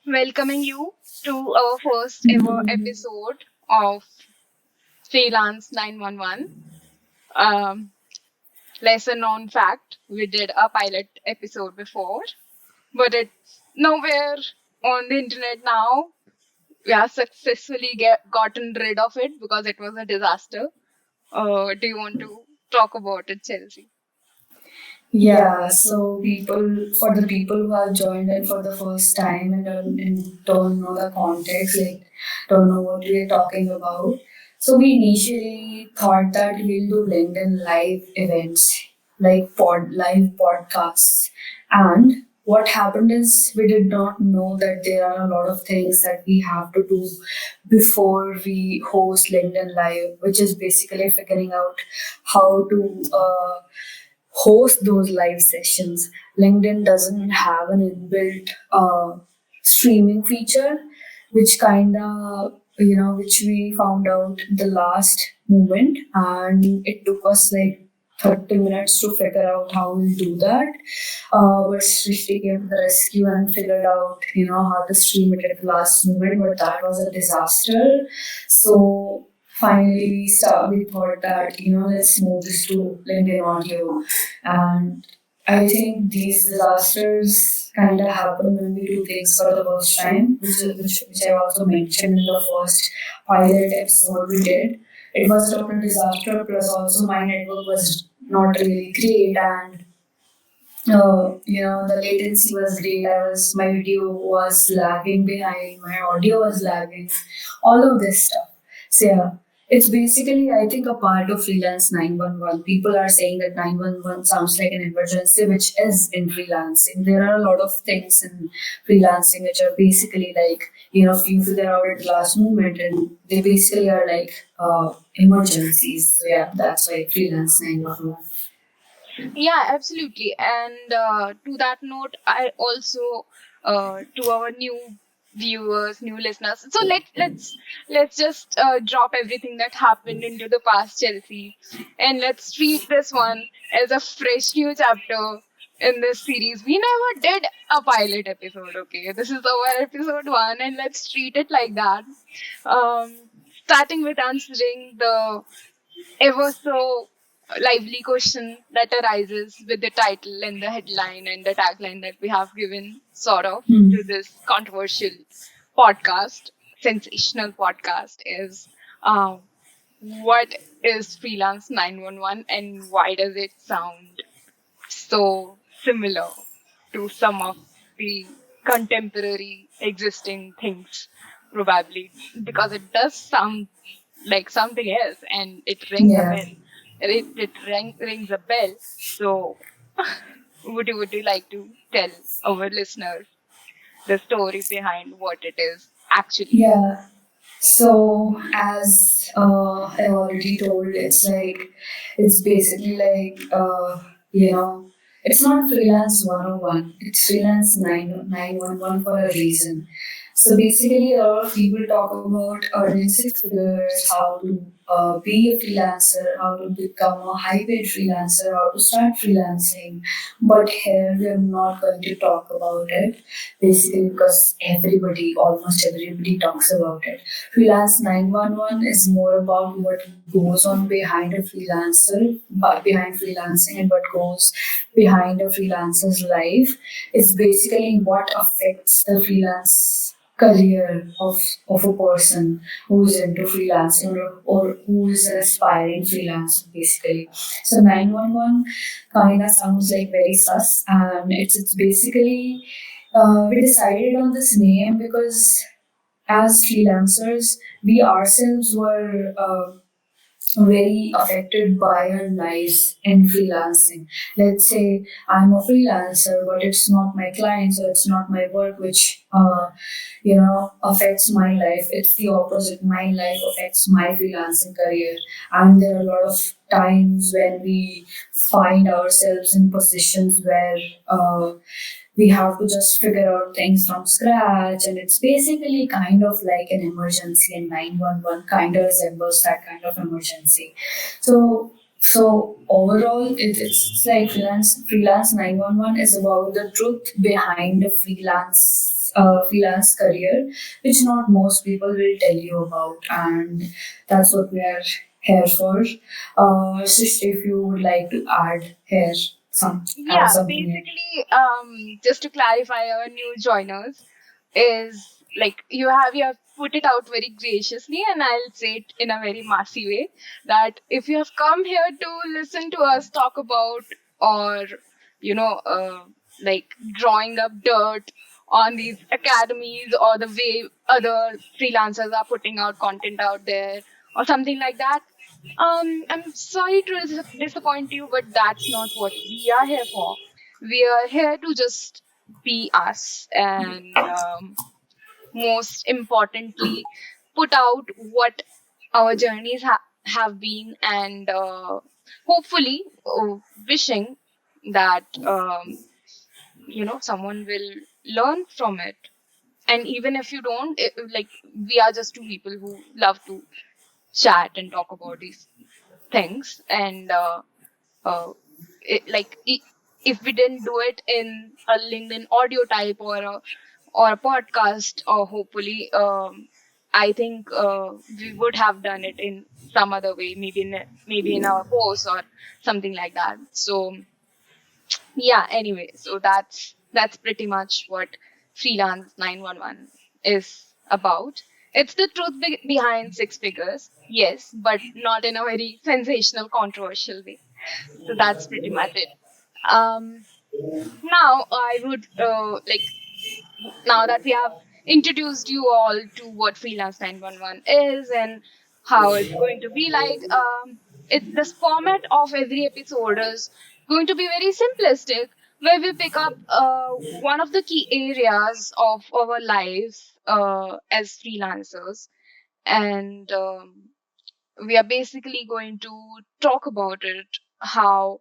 welcoming you to our first ever episode of Freelance 911. Um, Lesser known fact, we did a pilot episode before, but it's nowhere on the internet now. We have successfully gotten rid of it because it was a disaster. Do you want to talk about it, Chelsea? Yeah, so for the people who have joined in for the first time and don't know the context, like don't know what we're talking about. So we initially thought that we'll do LinkedIn live events, like live podcasts. And what happened is we did not know that there are a lot of things that we have to do before we host LinkedIn live, which is basically figuring out how to host those live sessions. LinkedIn doesn't have an inbuilt streaming feature, which kind of, which we found out the last moment, and it took us like 30 minutes to figure out how we'll do that. But Shrishti came to the rescue and figured out, how to stream it at the last moment, but that was a disaster. So finally we thought that, let's move this to LinkedIn audio. And I think these disasters kind of happen when we do things for the first time, which I also mentioned in the first pilot episode we did. It was a total disaster, plus also my network was not really great, and the latency was great. My video was lagging behind, my audio was lagging, all of this stuff. So yeah, it's basically, I think, a part of Freelance 911. People are saying that 911 sounds like an emergency, which is in freelancing. There are a lot of things in freelancing which are basically like, you figure out at the last moment, and they basically are like emergencies. So yeah, that's why Freelance 911. Yeah, absolutely. And to that note, I also to our new viewers, new listeners. So let's just drop everything that happened into the past, Chelsea, and let's treat this one as a fresh new chapter in this series. We never did a pilot episode. Okay, this is our episode one, and let's treat it like that. Um, Starting with answering the ever so lively question that arises with the title and the headline and the tagline that we have given sort of Hmm. to this controversial podcast, sensational podcast is um, what is Freelance 911 and why does it sound so similar to some of the contemporary existing things, probably because it does sound like something else and it rings a Yeah. bell. Rings a bell. So, would you like to tell our listeners the story behind what it is actually? Yeah. So, as I already told, it's basically like, it's not freelance 101, it's freelance 911 for a reason. So, basically, a lot of people talk about earning six figures, how to be a freelancer, how to become a high paid freelancer, how to start freelancing. But here we are not going to talk about it, basically because almost everybody talks about it. Freelance 911 is more about what goes on behind a freelancer, but behind freelancing, and what goes behind a freelancer's life. It's basically what affects the freelance career of a person who's into freelancing, or who is an aspiring freelancer basically. So 911 kind of sounds like very sus, and it's basically we decided on this name because as freelancers, we ourselves were very affected by our lives in freelancing. Let's say I'm a freelancer, but it's not my client, so it's not my work which affects my life. It's the opposite. My life affects my freelancing career, and there are a lot of times when we find ourselves in positions where we have to just figure out things from scratch, and it's basically kind of like an emergency, and 911 kind of resembles that kind of emergency. So overall, it's like freelance 911 is about the truth behind the freelance freelance career, which not most people will tell you about, and that's what we are here for. Srishti, if you would like to add here add Yeah, something here. basically, just to clarify our new joiners, is like you have put it out very graciously, and I'll say it in a very massy way that if you have come here to listen to us talk about, or you know, like drawing up dirt on these academies or the way other freelancers are putting out content out there or something like that, I'm sorry to disappoint you, but that's not what we are here for. We are here to just be us, and most importantly, put out what our journeys have been, and hopefully, wishing that someone will learn from it. And even if you don't, like, we are just two people who love to chat and talk about these things, and uh, if we didn't do it in a LinkedIn audio type or a podcast, or hopefully, I think we would have done it in some other way, maybe in our post or something like that. So yeah, anyway, so that's pretty much what Freelance 911 is about. It's the truth behind six figures, yes, but not in a very sensational, controversial way. So that's pretty much it. Um, Now I would now that we have introduced you all to what Freelance 911 is and how it's going to be like, this format of every episode is going to be very simplistic, where we pick up one of the key areas of our lives as freelancers, and we are basically going to talk about it, how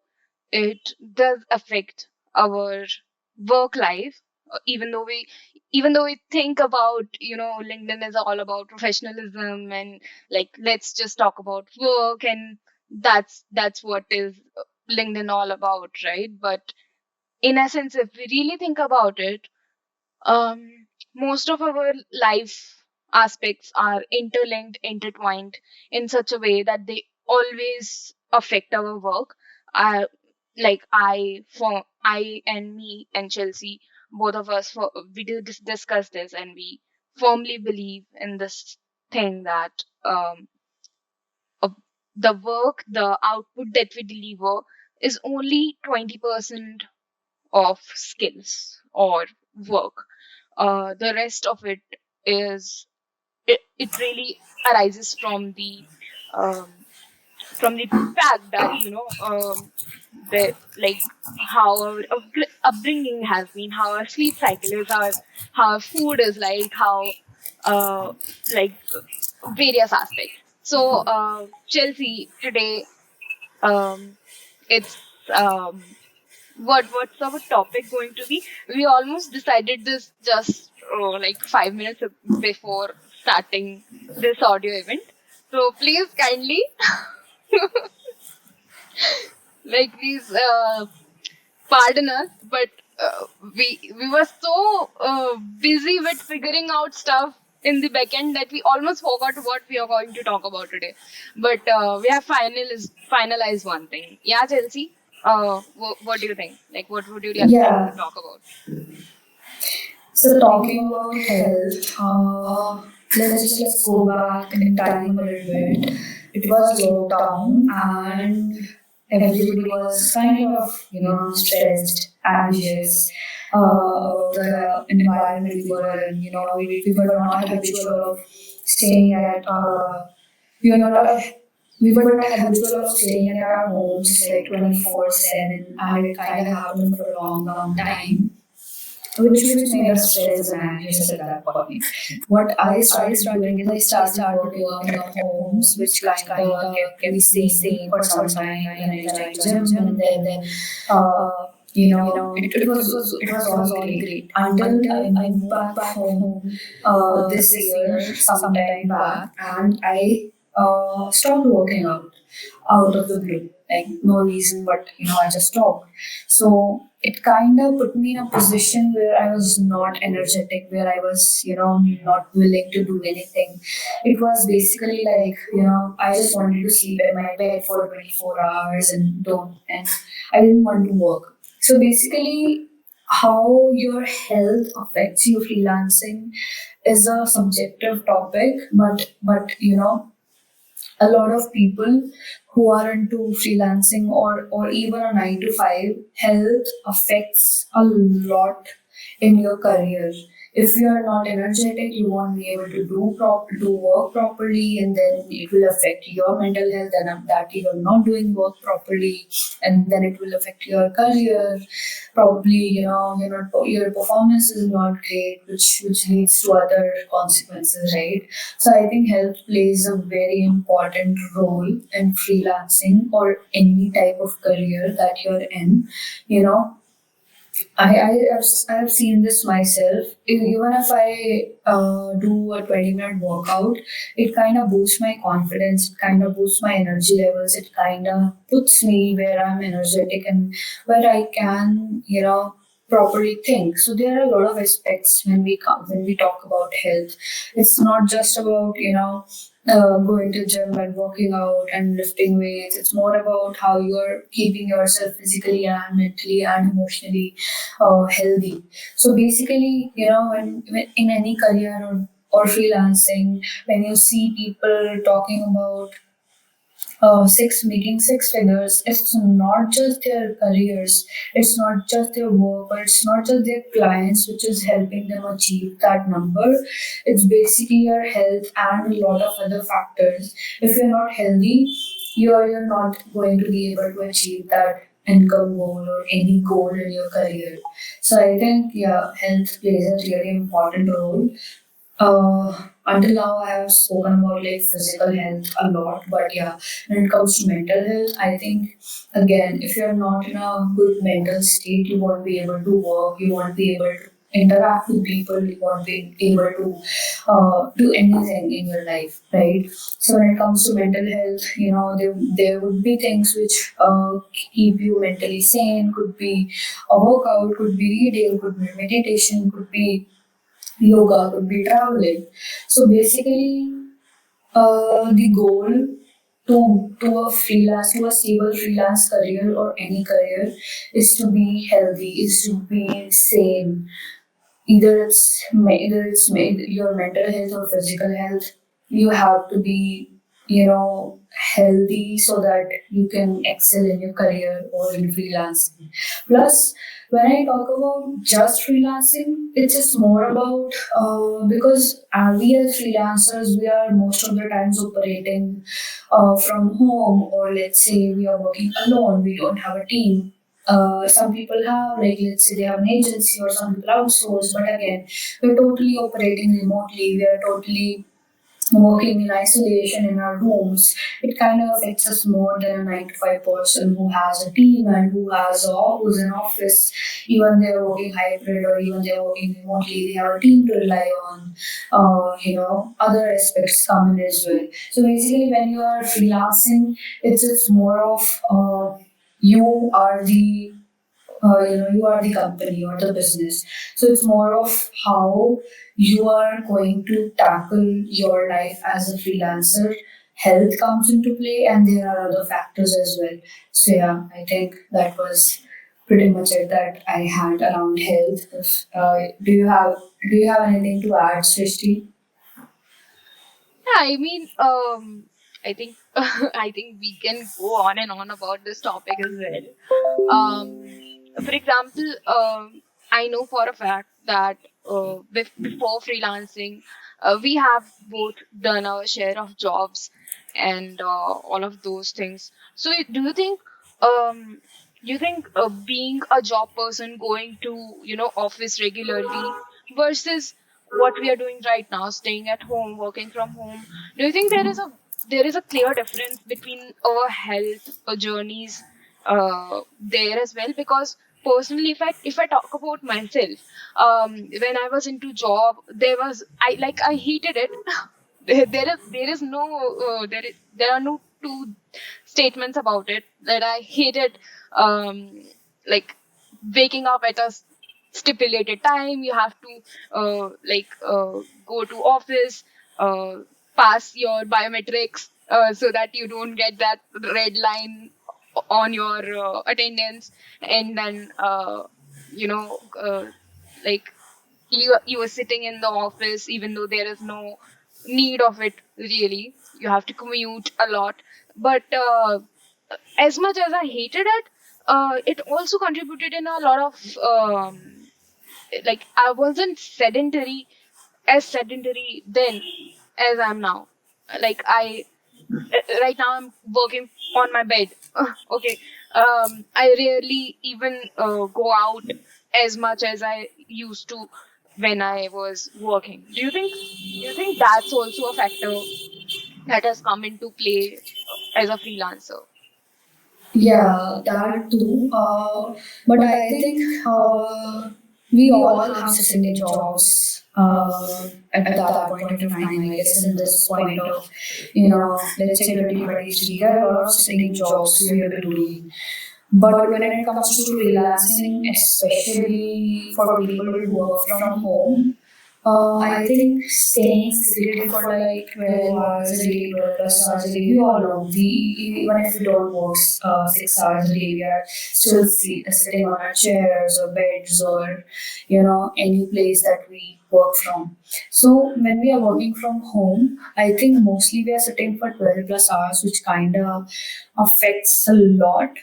it does affect our work life. Even though we think about, LinkedIn is all about professionalism, and like, let's just talk about work, and that's what is LinkedIn all about, right? But in essence, if we really think about it, most of our life aspects are interlinked, intertwined in such a way that they always affect our work. I like I and me and Chelsea, both of us, we did discuss this, and we firmly believe in this thing that of the work, the output that we deliver is only 20% of skills or work. The rest of it is, it really arises um, from the fact that, the like how our upbringing has been, how our sleep cycle is, how our food is, like how uh like various aspects. So Chelsea, today, um it's um what's our topic going to be? We almost decided this just like 5 minutes before starting this audio event. So please kindly, please pardon us, but we were so busy with figuring out stuff in the backend that we almost forgot what we are going to talk about today. But we have finalized one thing. Yeah, Chelsea. What do you think? Like, what would you like to Yeah. talk about? So talking about health, let's go back in time a little bit. It was lockdown and everybody was kind of stressed, anxious about the environment we were in. We were not habitual of staying at we were not we were not habitual of staying at our homes like 24/7, and it kind of happened for a long time, which made us stressed and anxious at that point. What I started doing is I started working from homes, which kind of kept me sane for some time. And I joined gym, and then it was all great until I moved back home this year, sometime back, and I stopped working out of the blue, like no reason, but I just stopped. So it kind of put me in a position where I was not energetic, where I was, not willing to do anything. It was basically like, I just wanted to sleep at my bed for 24 hours and I didn't want to work. So basically, how your health affects you freelancing is a subjective topic, but a lot of people who are into freelancing or even a 9 to 5, health affects a lot in your career. If you are not energetic, you won't be able to do work properly, and then it will affect your mental health, and that you are not doing work properly, and then it will affect your career. Probably, your performance is not great, which leads to other consequences, right? So I think health plays a very important role in freelancing or any type of career that you're in. You know, I have seen this myself. Even if I do a 20-minute workout, it kind of boosts my confidence, it kind of boosts my energy levels, it kind of puts me where I'm energetic and where I can, properly think. So there are a lot of aspects when we talk about health. It's not just about, going to gym and working out and lifting weights. It's more about how you're keeping yourself physically and mentally and emotionally healthy. So basically, when in any career or freelancing, when you see people talking about making six figures, it's not just their careers, it's not just their work, or it's not just their clients which is helping them achieve that number. It's basically your health and a lot of other factors. If you're not healthy, you're not going to be able to achieve that income goal or any goal in your career. So I think, yeah, health plays a really important role. Until now, I have spoken about like physical health a lot, but yeah, when it comes to mental health, I think again, if you're not in a good mental state, you won't be able to work, you won't be able to interact with people, you won't be able to do anything in your life, right? So when it comes to mental health, there would be things which keep you mentally sane, could be a workout, could be reading, could be meditation, could be yoga, could be traveling. So basically, the goal to a stable freelance career or any career is to be healthy, is to be sane. Either it's your mental health or physical health. You have to be, healthy so that you can excel in your career or in freelancing. Plus, when I talk about just freelancing, it's just more about because we as freelancers, we are most of the times operating from home, or let's say we are working alone, we don't have a team. Some people have, like, let's say they have an agency, or some people outsource, but again, we're totally operating remotely, we are totally working in isolation in our rooms. It kind of affects us more than a 9 to 5 person who has a team and who's an office. Even they're working hybrid or even they're working remotely, they have a team to rely on. Other aspects come in as well. So basically, when you are freelancing, it's just more of you are the you are the company, you are the business. So it's more of how you are going to tackle your life as a freelancer. Health comes into play, and there are other factors as well. So yeah, I think that was pretty much it that I had around health. Do you have anything to add, Srishti? Yeah, I mean, I think I think we can go on and on about this topic as well. For example, I know for a fact that before freelancing, we have both done our share of jobs and all of those things. So, um, do you think being a job person, going to office regularly versus what we are doing right now, staying at home, working from home, do you think there is a clear difference between our health journeys there as well? Because personally, if I talk about myself, when I was into job, I hated it. There is no there are no two statements about it that I hated. um like waking up at a stipulated time. You have to go to office, uh, pass your biometrics, so that you don't get that red line on your attendance, and then you know like you are sitting in the office even though there is no need of it really. You have to commute a lot, but as much as I hated it, it also contributed in a lot of I wasn't sedentary then as I'm now. Like I right now I'm working on my bed. Okay. I rarely even go out as much as I used to when I was working. Do you think that's also a factor that has come into play as a freelancer? Yeah, that too. But I think we all have sitting jobs at that point of time, I guess, in this point of, let's say 2023, there are a lot of sitting jobs we have been doing. But when it comes to freelancing, especially for people who work from home, I think staying seated for like 12 hours a day, 12 plus hours a day, we all know. Even if we don't work 6 hours a day, we are still sitting on our chairs or beds or, any place that we work from. So when we are working from home, I think mostly we are sitting for 12 plus hours, which kind of affects a lot,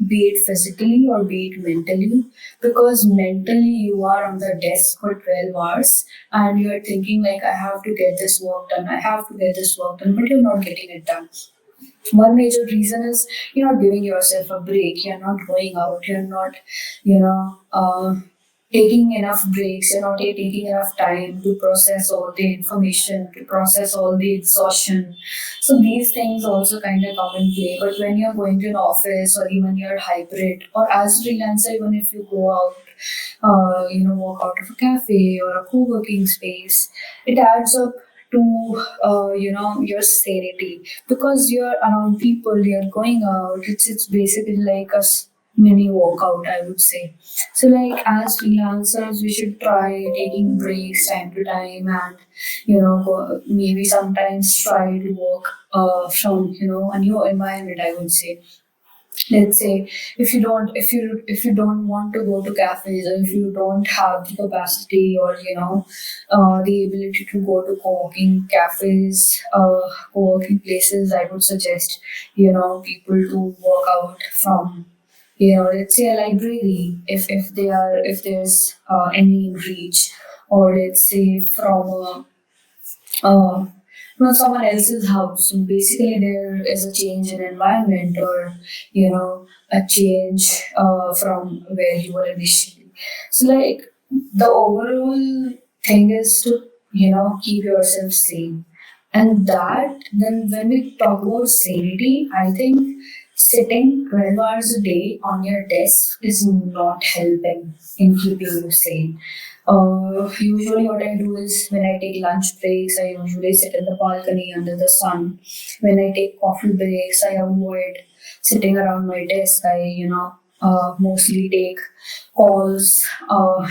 be it physically or be it mentally, because mentally you are on the desk for 12 hours and you are thinking like, I have to get this work done, I have to get this work done, but you're not getting it done. One major reason is you're not giving yourself a break, you're not going out, you're not, you know uh, taking enough breaks, you're not taking enough time to process all the information, to process all the exhaustion. So these things also kind of come in play. But when you're going to an office or even you're hybrid or as a freelancer, even if you go out, walk out of a cafe or a co-working space, it adds up to your sanity, because you're around people, you're going out. It's basically like a mini workout, I would say. So like as freelancers, we should try taking breaks time to time, and maybe sometimes try to work from a new environment, I would say. Let's say if you don't want to go to cafes, or if you don't have the capacity or the ability to go to co-working cafes, co-working places, I would suggest people to work out from let's say a library, if there's any in reach, or let's say from uh, someone else's house. So basically, there is a change in environment, or a change from where you were initially. So like the overall thing is to keep yourself sane, and that then when we talk about sanity, I think sitting 12 hours a day on your desk is not helping in keeping you sane. Usually, what I do is when I take lunch breaks, I usually sit in the balcony under the sun. When I take coffee breaks, I avoid sitting around my desk. I, mostly take calls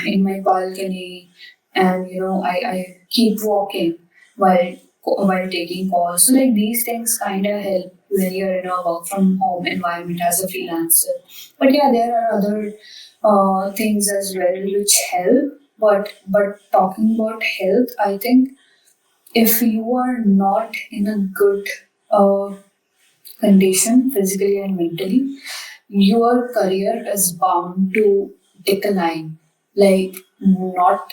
in my balcony, and I keep walking while while taking calls. So like these things kind of help when you're in a work from home environment as a freelancer. But yeah, there are other things as well which help. But talking about health, I think if you are not in a good uh, condition physically and mentally, your career is bound to decline. Like not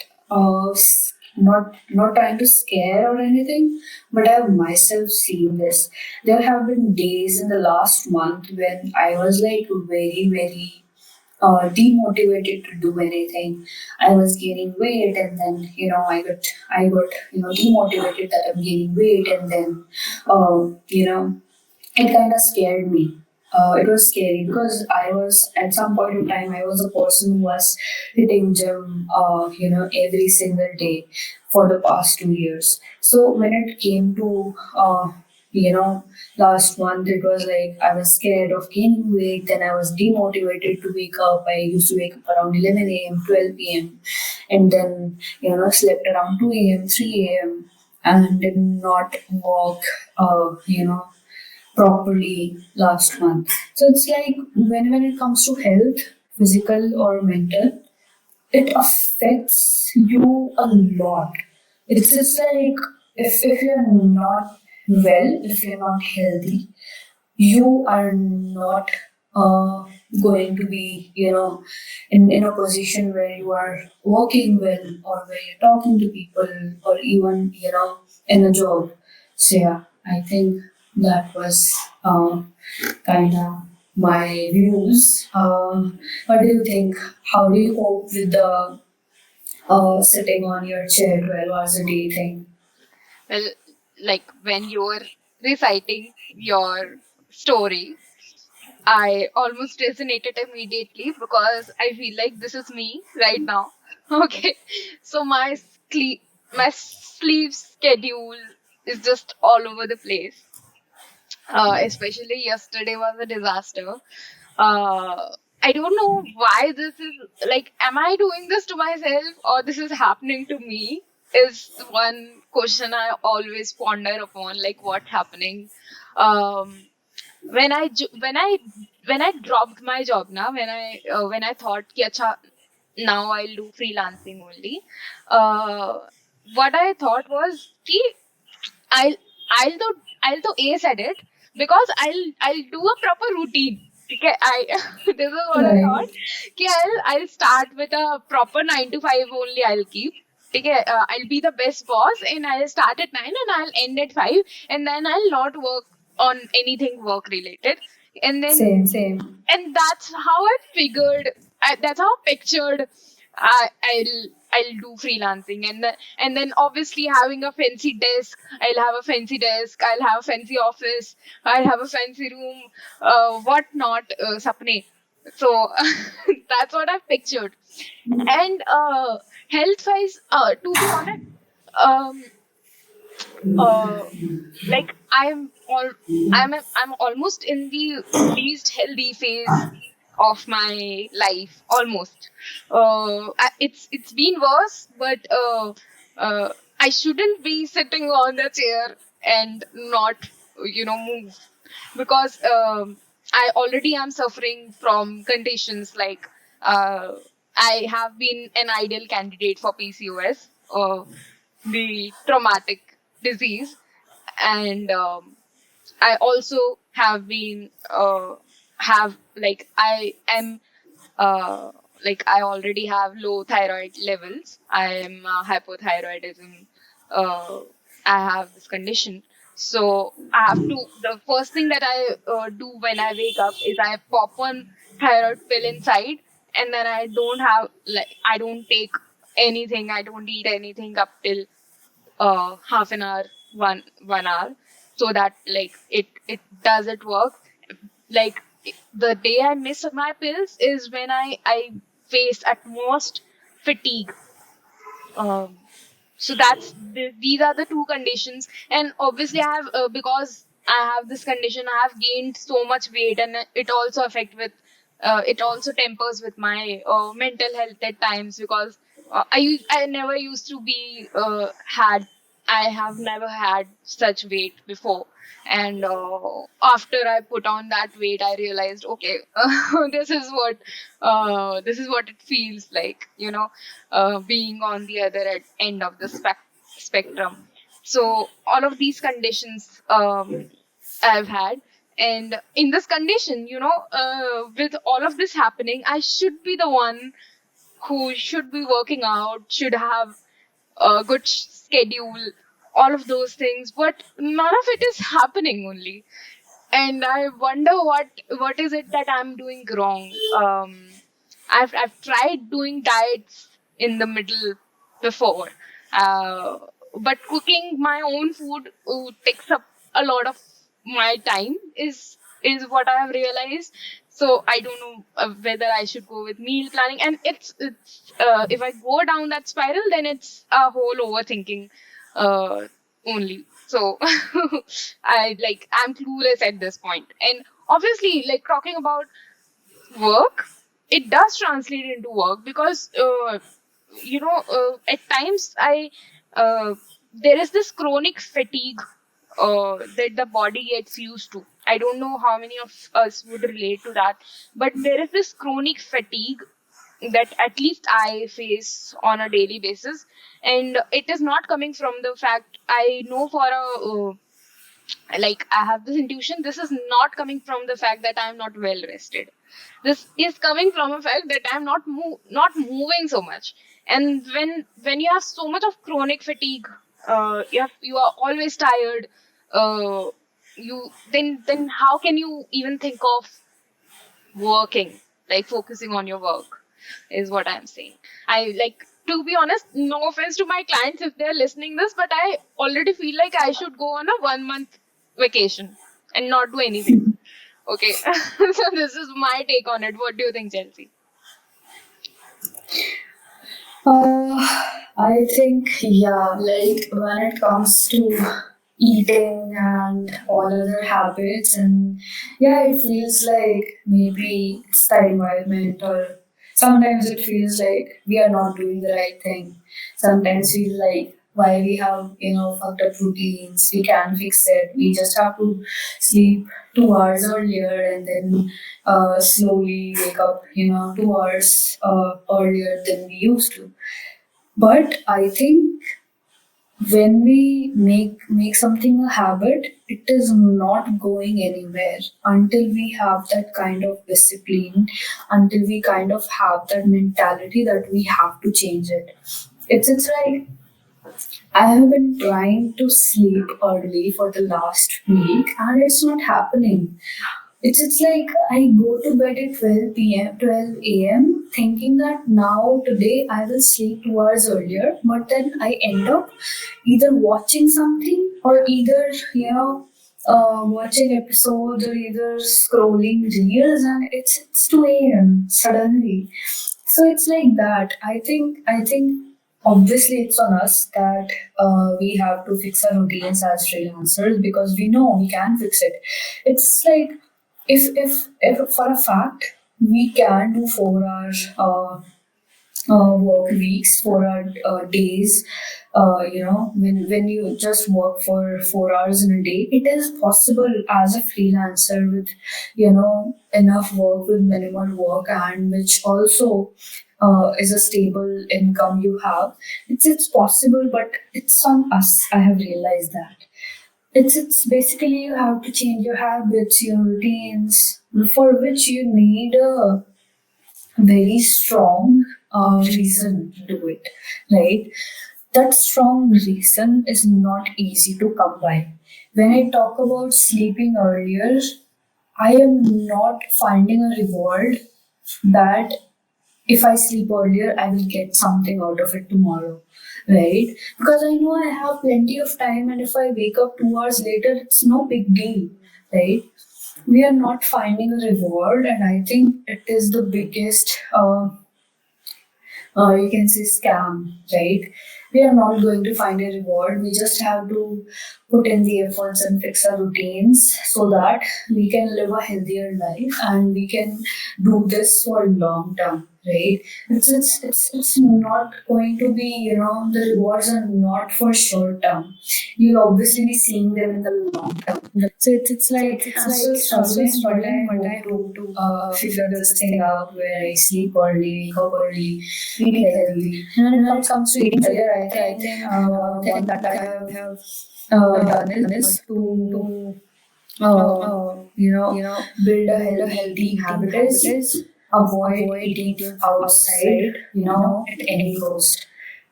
not trying to scare or anything, but I've myself seen this. There have been days in the last month when I was like very demotivated to do anything. I was gaining weight, and then I got demotivated that I'm gaining weight, and then it kind of scared me. It was scary because I was at some point in time I was a person who was hitting gym, every single day for the past 2 years. So when it came to you know, last month it was like I was scared of gaining weight, then I was demotivated to wake up. I used to wake up around 11 a.m., 12 p.m., and then, slept around 2 a.m., 3 a.m., and did not walk, properly last month. So it's like when it comes to health, physical or mental, it affects you a lot. It's like if you're not well, if you're not healthy, you are not uh, going to be, in a position where you are working well, or where you're talking to people, or even, in a job. So yeah, I think that was kind of my views. What do you think? How do you cope with the sitting on your chair 12 hours a day thing? Well, like when you're reciting your story, I almost resonated immediately because I feel like this is me right now. Okay. So my sleep schedule is just all over the place. Especially yesterday was a disaster. I don't know why this is like, am I doing this to myself or this is happening to me? Is one question I always ponder upon, like what's happening. Um, when I jo- when I dropped my job now, when I thought, कि अच्छा, now I'll do freelancing only. Uh, what I thought was, कि I'll I'll do I'll do ace at it because I'll do a proper routine. Okay, this is what I Right. thought. कि I'll start with a proper 9 to 5 only. I'll keep. Okay, I'll be the best boss and I'll start at 9 and I'll end at 5, and then I'll not work on anything work related. And then Same, same. and that's how I figured. That's how I pictured. I'll do freelancing, and then obviously having a fancy desk. I'll have a fancy desk. I'll have a fancy office. I'll have a fancy room. What not? Sapne. So that's what I pictured. And health wise, to be honest, um, uh, like I'm almost in the least healthy phase of my life, almost. It's been worse, but I shouldn't be sitting on the chair and not, move, because I already am suffering from conditions like, uh, I have been an ideal candidate for PCOS, the traumatic disease, and I also have been have like I am uh, like I already have low thyroid levels. I am hypothyroidism. Uh, I have this condition, so I have to. The first thing that I do when I wake up is I pop one thyroid pill inside, and then I don't take anything. I don't eat anything up till half an hour, 1 hour, so that like it does it work. Like the day I miss my pills is when I face at most fatigue. Um, so these are the two conditions, and obviously I have, because I have this condition, I have gained so much weight, and it also it also tempers with my mental health at times, because I never used to be had I have never had such weight before. And after I put on that weight, I realized, okay, this is what it feels like, being on the other end of the spectrum. So all of these conditions I've had. And in this condition, with all of this happening, I should be the one who should be working out, should have a good schedule, all of those things. But none of it is happening only, and I wonder what is it that I'm doing wrong. I've tried doing diets in the middle before, uh, but cooking my own food takes up a lot of my time. Is what I have realized. So I don't know whether I should go with meal planning, and it's if I go down that spiral, then it's a whole overthinking. Uh, only. So I'm clueless at this point. And obviously, like talking about work, it does translate into work because at times I there is this chronic fatigue that the body gets used to. I don't know how many of us would relate to that, but there is this chronic fatigue that at least I face on a daily basis, and it is not coming from the fact I know for a like I have this intuition. This is not coming from the fact that I am not well rested. This is coming from a fact that I am not moving so much. And when you have so much of chronic fatigue, you are always tired. Uh, you then how can you even think of working, like focusing on your work, is what I'm saying. I like, to be honest, no offense to my clients if they're listening this, but I already feel like I should go on a 1 month vacation and not do anything. Okay. So this is my take on it. What do you think, Chelsea? Uh, I think, yeah, like when it comes to eating and all other habits, and yeah, it feels like maybe it's the environment, or sometimes it feels like we are not doing the right thing. Sometimes feel like why we have, fucked up routines, we can fix it. We just have to sleep 2 hours earlier and then slowly wake up, 2 hours earlier than we used to. But I think when we make something a habit, it is not going anywhere until we have that kind of discipline, until we kind of have that mentality that we have to change it. It's like I have been trying to sleep early for the last week and it's not happening. It's like I go to bed at 12 p.m., 12 a.m., thinking that now today I will sleep 2 hours earlier, but then I end up either watching something or either, watching episodes or either scrolling reels, and it's 2 a.m. suddenly. So it's like that. I think obviously it's on us that we have to fix our routines as freelancers because we know we can fix it. It's like if for a fact we can do 4 hours work weeks, 4 hour days, when you just work for 4 hours in a day, it is possible as a freelancer with, enough work with minimal work and which also is a stable income you have. It's possible, but it's on us. I have realized that. It's basically you have to change your habits, your routines, for which you need a very strong reason to do it, right? That strong reason is not easy to come by. When I talk about sleeping earlier, I am not finding a reward that if I sleep earlier, I will get something out of it tomorrow, right? Because I know I have plenty of time, and if I wake up 2 hours later, it's no big deal, right? We are not finding a reward, and I think it is the biggest you can say scam, right? We are not going to find a reward. We just have to put in the efforts and fix our routines so that we can live a healthier life and we can do this for long term, right? It's not going to be, the rewards are not for short term. You'll obviously be seeing them in the long term. So it's like I'm still struggling, but I hope to figure this thing out where I sleep early, wake up early, eat healthy. And when it comes to eating healthier, I think one thing that I have done is to build a healthy habit is avoid eating outside, at any cost,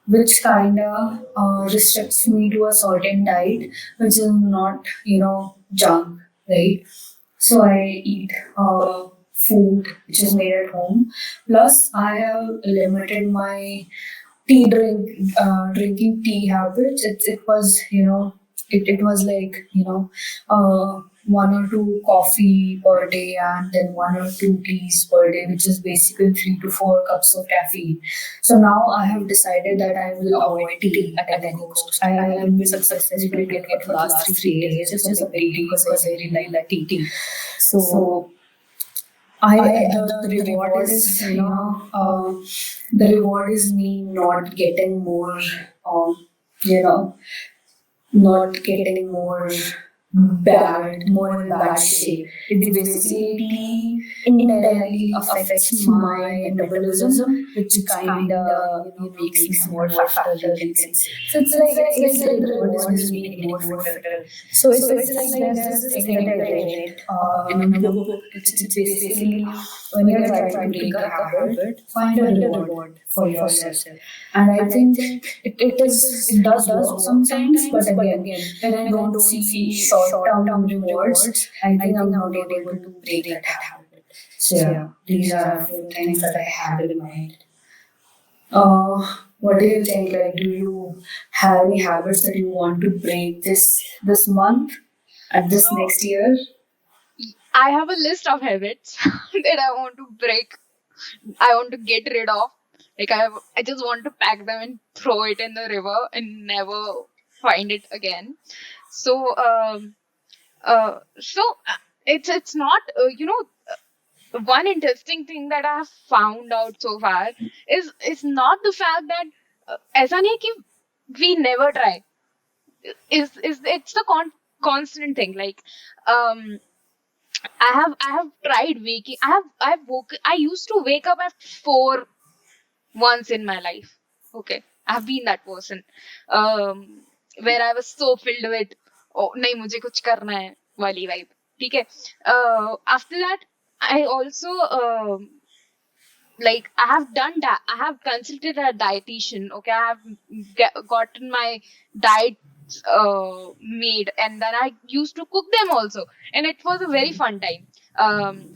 which kind of restricts me to a certain diet, which is not, junk, right? So I eat food which is made at home. Plus, I have limited my drinking tea habits. It was, it was like, one or two coffee per day and then one or two teas per day, which is basically 3 to 4 cups of caffeine. So now I have decided that I will avoid tea at any cost. I haven't been successfully doing it for the last 3 days, which is a big deal because I really like tea. So the reward is the reward is me not getting more you know not getting more in bad shape. It's basically tea indirectly affects my metabolism, which kind of makes me more fatter, you can say. So it's like the reward is me getting more fitter. So it's like there's this thing that I read in another book. It's basically when you're trying to break a habit, find a reward for yourself. And I think it does work sometimes, but again, when I don't see short-term rewards, I think I'm not able to break that habit. So yeah, these are a few things that I had in mind. What do you think? Like, do you have any habits that you want to break this month and this So next year? I have a list of habits that I want to break. I want to get rid of. Like I just want to pack them and throw it in the river and never find it again. So it's not one interesting thing that I have found out so far is not the fact that ऐसा नहीं कि we never try. Is it's the constant thing. Like um I have tried waking. I used to wake up at 4 once in my life. Okay, I've been that person, where I was so filled with oh नहीं मुझे कुछ करना है वाली vibe. ठीक है. After that, I also like I have done that. I have consulted a dietitian. Okay, I have gotten my diet made, and then I used to cook them also, and it was a very fun time.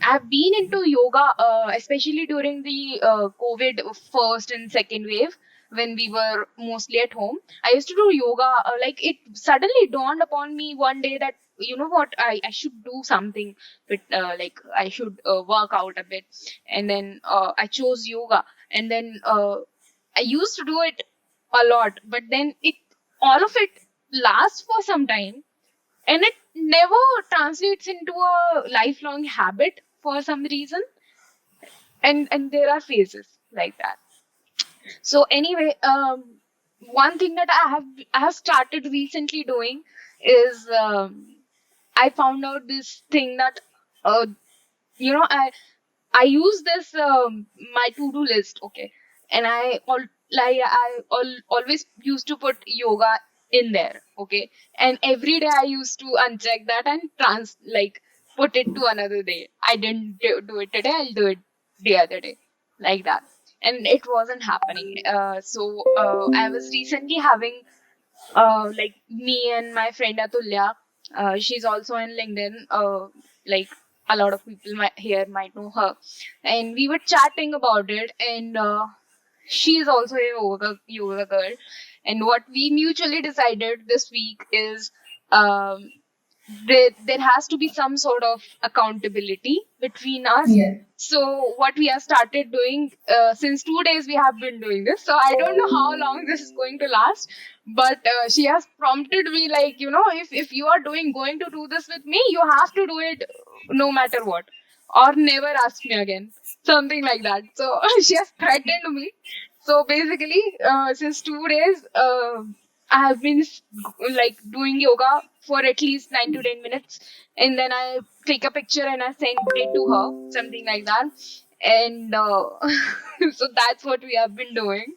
I've been into yoga, especially during the COVID first and second wave when we were mostly at home. I used to do yoga. Like it suddenly dawned upon me one day that you know what, I should do something, but like I should work out a bit, and then I chose yoga, and then I used to do it a lot, but then it all of it lasts for some time, and it never translates into a lifelong habit for some reason, and there are phases like that. So anyway, one thing that I have started recently doing is I found out this thing that uh, you know I use this my to-do list, okay, and always used to put yoga in there, okay, and every day I used to uncheck that and put it to another day. I didn't do it today. I'll do it the other day, like that, and it wasn't happening. So I was recently having like me and my friend Atulya. She's also in LinkedIn. Like a lot of people here might know her, and we were chatting about it. And she is also a yoga girl. And what we mutually decided this week is um, there has to be some sort of accountability between us. Yeah. So what we have started doing since 2 days, we have been doing this. So I don't know how long this is going to last, but she has prompted me, like, if you are going to do this with me, you have to do it no matter what, or never ask me again, something like that. So she has threatened me. So basically, since 2 days, I have been like doing yoga for at least 9 to 10 minutes, and then I take a picture and I send it to her, something like that. And so that's what we have been doing.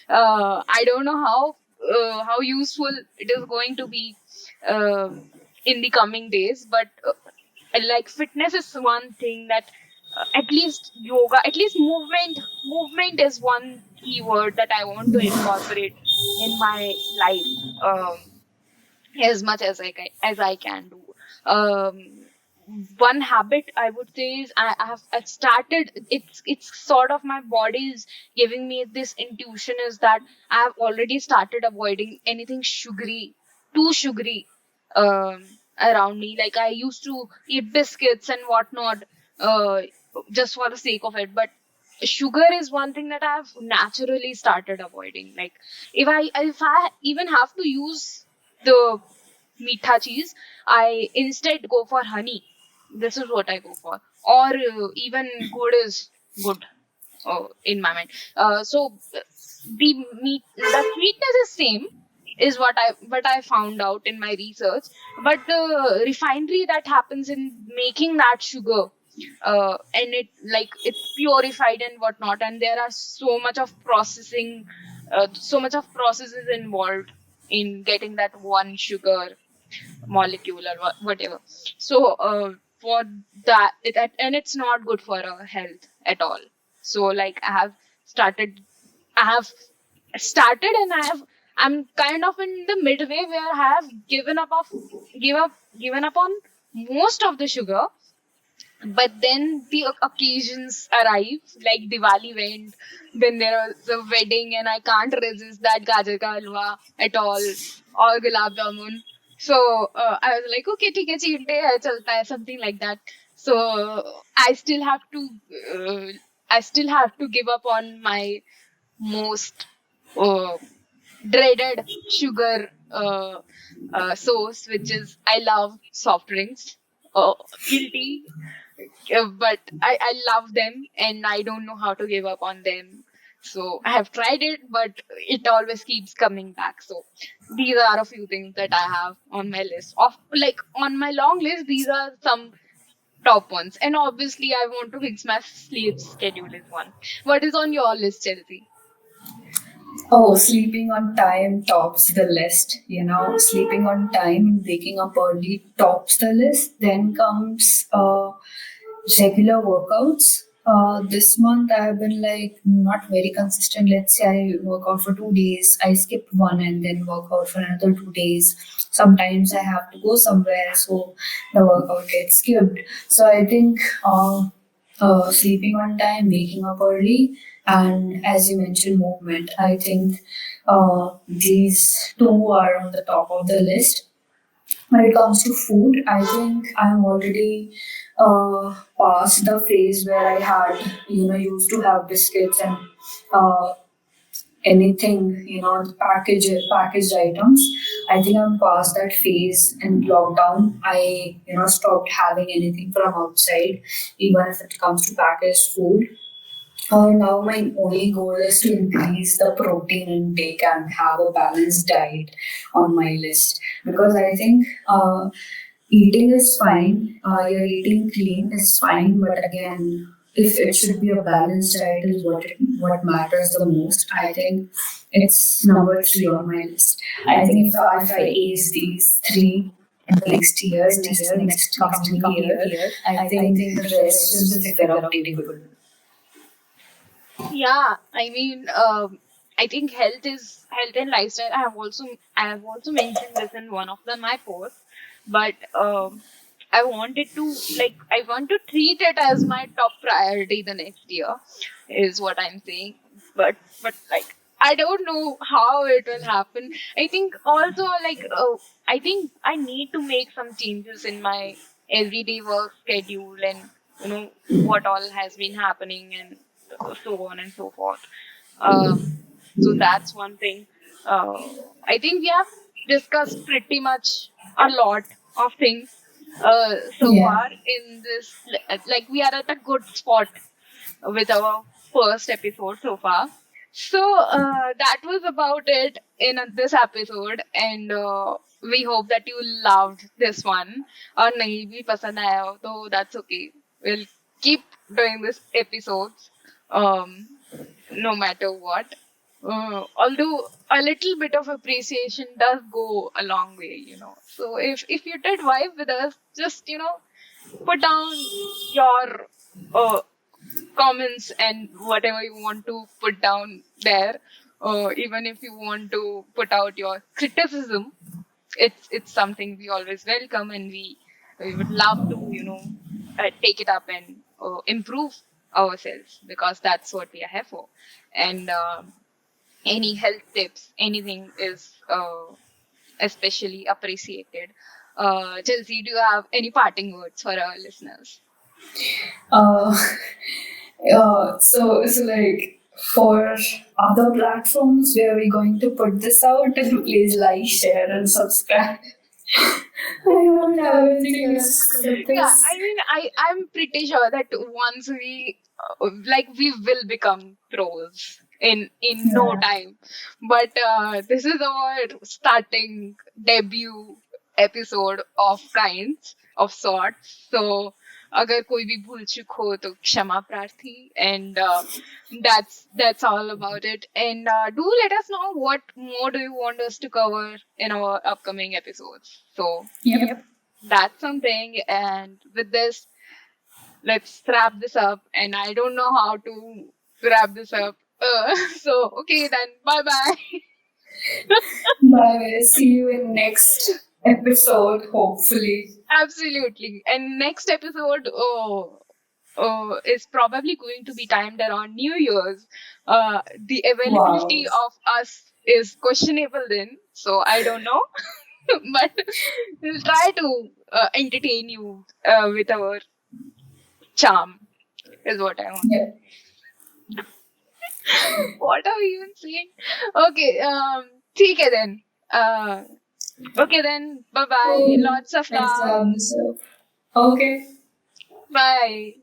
I don't know how useful it is going to be uh, in the coming days, but like fitness is one thing that at least yoga, at least movement is one keyword that I want to incorporate in my life, as much as I can do. One habit I would say is I started. It's sort of my body is giving me this intuition is that I have already started avoiding anything sugary, too sugary. Um, around me. Like I used to eat biscuits and whatnot, uh, just for the sake of it. But sugar is one thing that I've naturally started avoiding. Like if I even have to use the meetha cheese, I instead go for honey. This is what I go for. Or even good is good in my mind. The sweetness is same, is what I found out in my research. But the refinery that happens in making that sugar, and it like it's purified and whatnot, and there are so much of processing, so much of processes involved in getting that one sugar molecule or whatever. So for that, and it's not good for our health at all. So like started, I have started, and I'm kind of in the midway where I have given up on most of the sugar. But then the occasions arrive, like Diwali went, then there was a wedding, and I can't resist that gajar ka halwa at all, or gulab jamun. So I was like, okay, theek hai, cheat day hai, chalta hai, something like that. So I still have to, uh, I still have to give up on my most uh, dreaded sugar source, which is I love soft drinks. Guilty, but I love them and I don't know how to give up on them. So I have tried it, but it always keeps coming back. So these are a few things that I have on my list. Of like on my long list, these are some top ones. And obviously, I want to fix my sleep schedule is one. What is on your list, Chelsea? Oh, sleeping on time tops the list. Sleeping on time and waking up early tops the list. Then comes regular workouts. This month I have been like not very consistent. Let's say I work out for 2 days, I skip one and then work out for another 2 days. Sometimes I have to go somewhere, so the workout gets skipped. So I think sleeping on time, waking up early, and as you mentioned, movement. I think these two are on the top of the list. When it comes to food, I think I'm already past the phase where I had, used to have biscuits and uh, anything, packaged items. I think I'm past that phase in lockdown. I, stopped having anything from outside, even if it comes to packaged food. Now my only goal is to increase the protein intake and have a balanced diet on my list, because I think eating is fine. You're eating clean is fine, but again, if it should be a balanced diet is what matters the most. I think it's number three on my list. I think if I ace these three in the next years, next coming year, I think the rest is figure out table. Yeah, I mean, I think health and lifestyle. I have also mentioned this in one of my posts, but I wanted to I want to treat it as my top priority the next year, is what I'm saying. But like I don't know how it will happen. I think also I think I need to make some changes in my everyday work schedule, and what all has been happening, and so on and so forth. Um, so that's one thing. Uh, I think we have discussed pretty much a lot of things so Yeah. far in this. Like we are at a good spot with our first episode so far. So that was about it in this episode, and we hope that you loved this one. और नहीं भी पसंद आया हो तो that's okay. We'll keep doing this episodes, um, no matter what. Although a little bit of appreciation does go a long way. So if you did vibe with us, just put down your comments and whatever you want to put down there. Even if you want to put out your criticism, it's something we always welcome, and we would love to take it up and improve ourselves, because that's what we are here for. And any health tips, anything is especially appreciated. Chelsea, do you have any parting words for our listeners? Uh, so like for other platforms where we're going to put this out, please like, share, and subscribe. I don't have anything else for Yeah, this. I mean, I'm pretty sure that once we we will become pros in no Yeah. time. But this is our starting debut episode of kinds of sorts. So अगर कोई भी भूल चूक हो तो क्षमा प्रार्थी, and that's all about it. And do let us know what more do you want us to cover in our upcoming episodes. So Yep. that's something. And with this, let's wrap this up. And I don't know how to wrap this up. So, okay, then bye bye. Bye. See you in next episode, hopefully. Absolutely. And next episode, is probably going to be timed around New Year's. The Wow. availability of us is questionable then, so I don't know. But we'll try to entertain you with our charm, is what I want. Yep. What are we even saying? Okay, ठीक है then. Uh, okay then. Bye bye. Cool. Lots of Let's love. wrap this up. Okay. Bye.